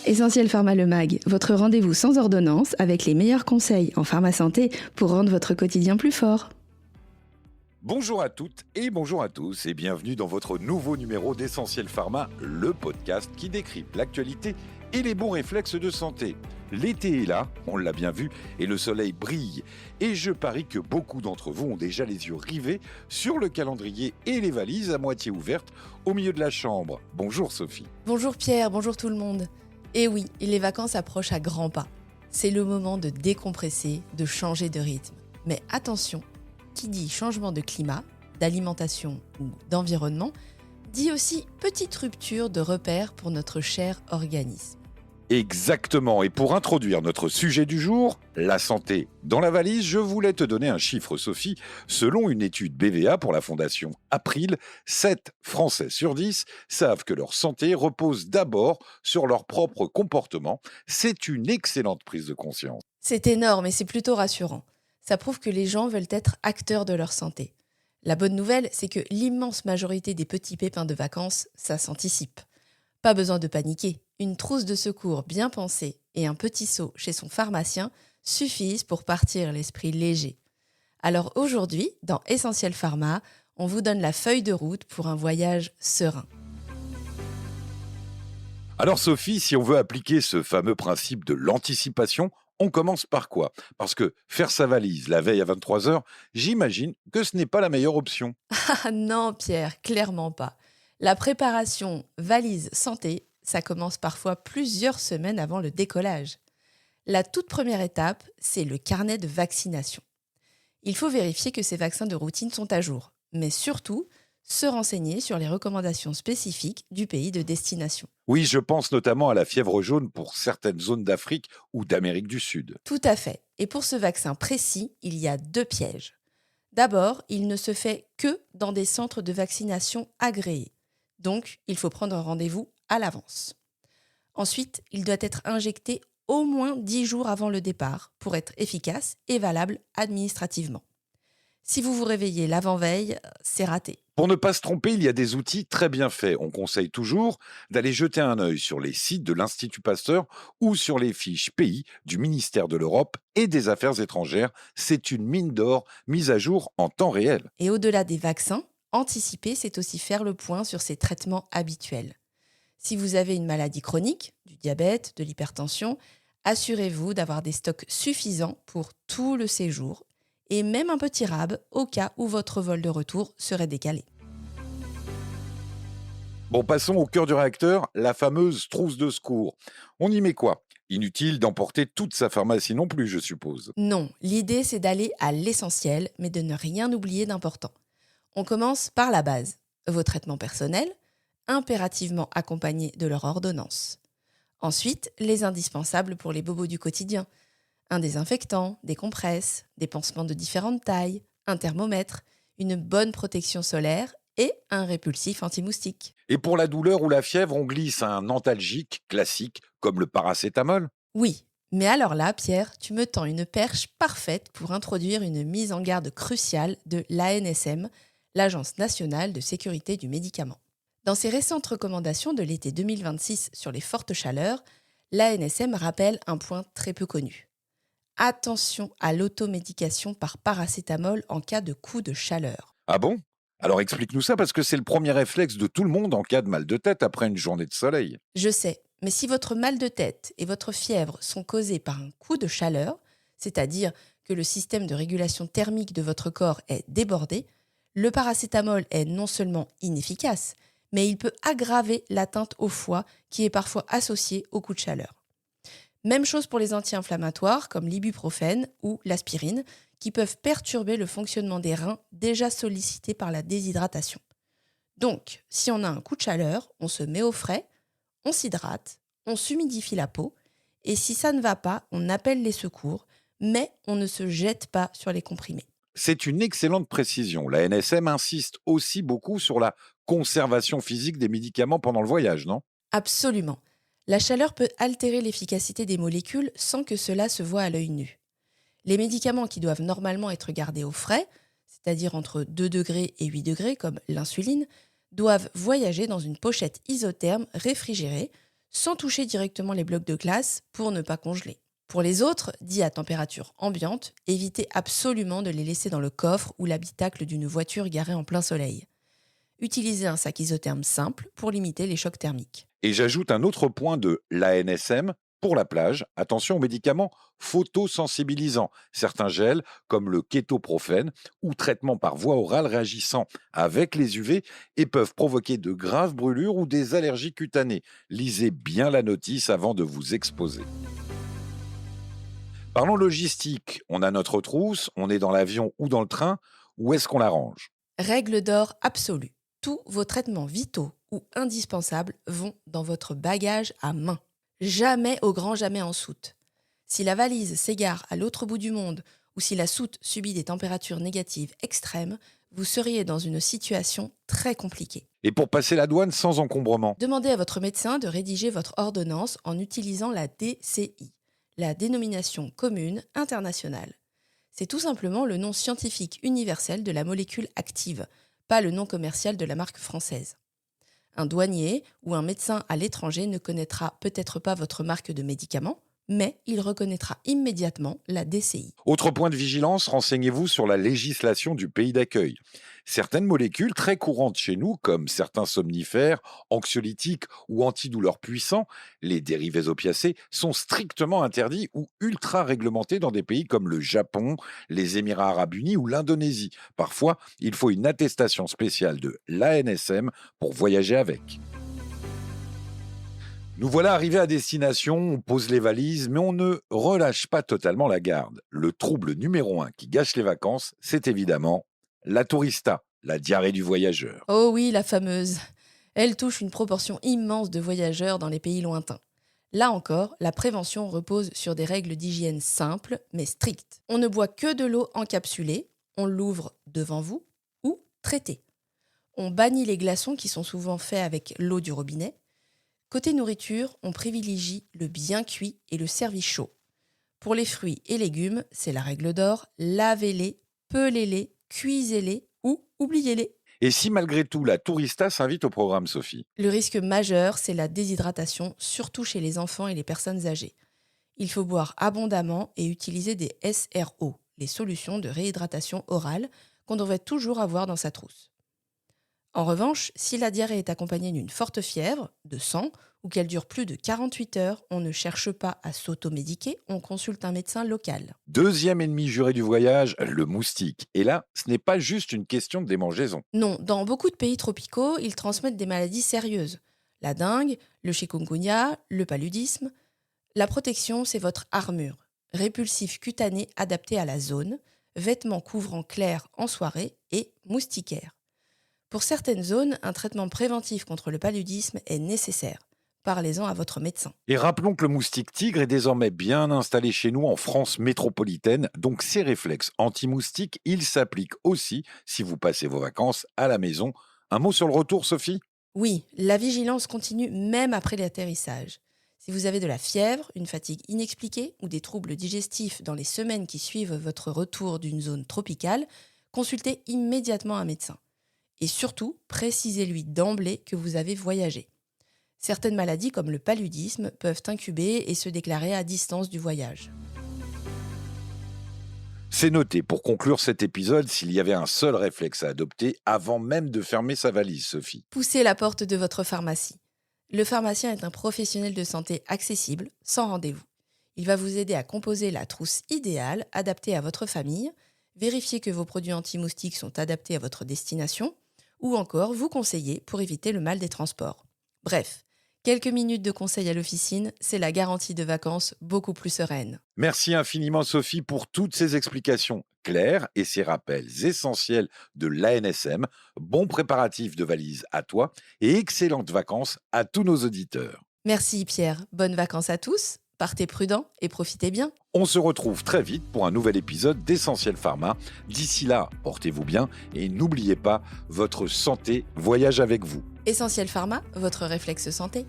Essentiel Pharma Le Mag, votre rendez-vous sans ordonnance avec les meilleurs conseils en pharma santé pour rendre votre quotidien plus fort. Bonjour à toutes et bonjour à tous et bienvenue dans votre nouveau numéro d'Essentiel Pharma, le podcast qui décrypte l'actualité et les bons réflexes de santé. L'été est là, on l'a bien vu, et le soleil brille. Et je parie que beaucoup d'entre vous ont déjà les yeux rivés sur le calendrier et les valises à moitié ouvertes au milieu de la chambre. Bonjour Sophie. Bonjour Pierre, bonjour tout le monde. Et oui, les vacances approchent à grands pas. C'est le moment de décompresser, de changer de rythme. Mais attention, qui dit changement de climat, d'alimentation ou d'environnement, dit aussi petite rupture de repères pour notre cher organisme. Exactement, et pour introduire notre sujet du jour, la santé dans la valise, je voulais te donner un chiffre Sophie. Selon une étude BVA pour la fondation April, 7 Français sur 10 savent que leur santé repose d'abord sur leur propre comportement. C'est une excellente prise de conscience. C'est énorme et c'est plutôt rassurant. Ça prouve que les gens veulent être acteurs de leur santé. La bonne nouvelle, c'est que l'immense majorité des petits pépins de vacances, ça s'anticipe. Pas besoin de paniquer. Une trousse de secours bien pensée et un petit seau chez son pharmacien suffisent pour partir l'esprit léger. Alors aujourd'hui, dans Essentiel Pharma, on vous donne la feuille de route pour un voyage serein. Alors Sophie, si on veut appliquer ce fameux principe de l'anticipation, on commence par quoi ? Parce que faire sa valise la veille à 23h, j'imagine que ce n'est pas la meilleure option. Ah non Pierre, clairement pas. La préparation valise santé, ça commence parfois plusieurs semaines avant le décollage. La toute première étape, c'est le carnet de vaccination. Il faut vérifier que ces vaccins de routine sont à jour, mais surtout, se renseigner sur les recommandations spécifiques du pays de destination. Oui, je pense notamment à la fièvre jaune pour certaines zones d'Afrique ou d'Amérique du Sud. Tout à fait. Et pour ce vaccin précis, il y a 2 pièges. D'abord, il ne se fait que dans des centres de vaccination agréés. Donc, il faut prendre rendez-vous à l'avance. Ensuite, il doit être injecté au moins 10 jours avant le départ pour être efficace et valable administrativement. Si vous vous réveillez l'avant-veille, c'est raté. Pour ne pas se tromper, il y a des outils très bien faits. On conseille toujours d'aller jeter un œil sur les sites de l'Institut Pasteur ou sur les fiches pays du ministère de l'Europe et des Affaires étrangères. C'est une mine d'or mise à jour en temps réel. Et au-delà des vaccins, anticiper, c'est aussi faire le point sur ses traitements habituels. Si vous avez une maladie chronique, du diabète, de l'hypertension, assurez-vous d'avoir des stocks suffisants pour tout le séjour et même un petit rab au cas où votre vol de retour serait décalé. Bon, passons au cœur du réacteur, la fameuse trousse de secours. On y met quoi ? Inutile d'emporter toute sa pharmacie non plus, je suppose. Non, l'idée c'est d'aller à l'essentiel, mais de ne rien oublier d'important. On commence par la base, vos traitements personnels, impérativement accompagnés de leur ordonnance. Ensuite, les indispensables pour les bobos du quotidien. Un désinfectant, des compresses, des pansements de différentes tailles, un thermomètre, une bonne protection solaire et un répulsif anti-moustique. Et pour la douleur ou la fièvre, on glisse un antalgique classique comme le paracétamol. Oui, mais alors là, Pierre, tu me tends une perche parfaite pour introduire une mise en garde cruciale de l'ANSM, l'Agence nationale de sécurité du médicament. Dans ses récentes recommandations de l'été 2026 sur les fortes chaleurs, l'ANSM rappelle un point très peu connu. Attention à l'automédication par paracétamol en cas de coup de chaleur. Ah bon ? Alors explique-nous ça parce que c'est le premier réflexe de tout le monde en cas de mal de tête après une journée de soleil. Je sais, mais si votre mal de tête et votre fièvre sont causés par un coup de chaleur, c'est-à-dire que le système de régulation thermique de votre corps est débordé, le paracétamol est non seulement inefficace, mais il peut aggraver l'atteinte au foie qui est parfois associée au coup de chaleur. Même chose pour les anti-inflammatoires comme l'ibuprofène ou l'aspirine qui peuvent perturber le fonctionnement des reins déjà sollicités par la déshydratation. Donc, si on a un coup de chaleur, on se met au frais, on s'hydrate, on s'humidifie la peau et si ça ne va pas, on appelle les secours, mais on ne se jette pas sur les comprimés. C'est une excellente précision. La NSM insiste aussi beaucoup sur la conservation physique des médicaments pendant le voyage, non ? Absolument. La chaleur peut altérer l'efficacité des molécules sans que cela se voie à l'œil nu. Les médicaments qui doivent normalement être gardés au frais, c'est-à-dire entre 2 degrés et 8 degrés comme l'insuline, doivent voyager dans une pochette isotherme réfrigérée, sans toucher directement les blocs de glace pour ne pas congeler. Pour les autres, dits à température ambiante, évitez absolument de les laisser dans le coffre ou l'habitacle d'une voiture garée en plein soleil. Utilisez un sac isotherme simple pour limiter les chocs thermiques. Et j'ajoute un autre point de l'ANSM. Pour la plage, attention aux médicaments photosensibilisants. Certains gels, comme le kétoprophène, ou traitements par voie orale réagissant avec les UV et peuvent provoquer de graves brûlures ou des allergies cutanées. Lisez bien la notice avant de vous exposer. Parlons logistique. On a notre trousse, on est dans l'avion ou dans le train. Où est-ce qu'on la range ? Règle d'or absolue. Tous vos traitements vitaux ou indispensables vont dans votre bagage à main. Jamais au grand jamais en soute. Si la valise s'égare à l'autre bout du monde ou si la soute subit des températures négatives extrêmes, vous seriez dans une situation très compliquée. Et pour passer la douane sans encombrement ? Demandez à votre médecin de rédiger votre ordonnance en utilisant la DCI, la dénomination commune internationale. C'est tout simplement le nom scientifique universel de la molécule active, pas le nom commercial de la marque française. Un douanier ou un médecin à l'étranger ne connaîtra peut-être pas votre marque de médicament, mais il reconnaîtra immédiatement la DCI. Autre point de vigilance, renseignez-vous sur la législation du pays d'accueil. Certaines molécules très courantes chez nous, comme certains somnifères, anxiolytiques ou antidouleurs puissants, les dérivés opiacés, sont strictement interdits ou ultra réglementés dans des pays comme le Japon, les Émirats arabes unis ou l'Indonésie. Parfois, il faut une attestation spéciale de l'ANSM pour voyager avec. Nous voilà arrivés à destination, on pose les valises, mais on ne relâche pas totalement la garde. Le trouble numéro 1 qui gâche les vacances, c'est évidemment la tourista, la diarrhée du voyageur. Oh oui, la fameuse. Elle touche une proportion immense de voyageurs dans les pays lointains. Là encore, la prévention repose sur des règles d'hygiène simples mais strictes. On ne boit que de l'eau encapsulée, on l'ouvre devant vous ou traitée. On bannit les glaçons qui sont souvent faits avec l'eau du robinet. Côté nourriture, on privilégie le bien cuit et le servi chaud. Pour les fruits et légumes, c'est la règle d'or, lavez-les, pelez-les, cuisez-les ou oubliez-les. Et si malgré tout la tourista s'invite au programme, Sophie ? Le risque majeur, c'est la déshydratation, surtout chez les enfants et les personnes âgées. Il faut boire abondamment et utiliser des SRO, les solutions de réhydratation orale qu'on devrait toujours avoir dans sa trousse. En revanche, si la diarrhée est accompagnée d'une forte fièvre, de sang, ou qu'elle dure plus de 48 heures, on ne cherche pas à s'automédiquer, on consulte un médecin local. Deuxième ennemi juré du voyage, le moustique. Et là, ce n'est pas juste une question de démangeaison. Non, dans beaucoup de pays tropicaux, ils transmettent des maladies sérieuses. La dengue, le chikungunya, le paludisme. La protection, c'est votre armure. Répulsif cutané adapté à la zone, vêtements couvrants clairs en soirée et moustiquaires. Pour certaines zones, un traitement préventif contre le paludisme est nécessaire. Parlez-en à votre médecin. Et rappelons que le moustique tigre est désormais bien installé chez nous en France métropolitaine, donc ces réflexes anti-moustiques, ils s'appliquent aussi si vous passez vos vacances à la maison. Un mot sur le retour, Sophie ? Oui, la vigilance continue même après l'atterrissage. Si vous avez de la fièvre, une fatigue inexpliquée ou des troubles digestifs dans les semaines qui suivent votre retour d'une zone tropicale, consultez immédiatement un médecin. Et surtout, précisez-lui d'emblée que vous avez voyagé. Certaines maladies comme le paludisme peuvent incuber et se déclarer à distance du voyage. C'est noté pour conclure cet épisode s'il y avait un seul réflexe à adopter avant même de fermer sa valise, Sophie. Poussez la porte de votre pharmacie. Le pharmacien est un professionnel de santé accessible, sans rendez-vous. Il va vous aider à composer la trousse idéale adaptée à votre famille, vérifier que vos produits anti-moustiques sont adaptés à votre destination, ou encore vous conseiller pour éviter le mal des transports. Bref, quelques minutes de conseils à l'officine, c'est la garantie de vacances beaucoup plus sereine. Merci infiniment, Sophie, pour toutes ces explications claires et ces rappels essentiels de l'ANSM. Bon préparatif de valise à toi et excellentes vacances à tous nos auditeurs. Merci Pierre, bonnes vacances à tous, partez prudents et profitez bien. On se retrouve très vite pour un nouvel épisode d'Essentiel Pharma. D'ici là, portez-vous bien et n'oubliez pas, votre santé voyage avec vous. Essentiel Pharma, votre réflexe santé.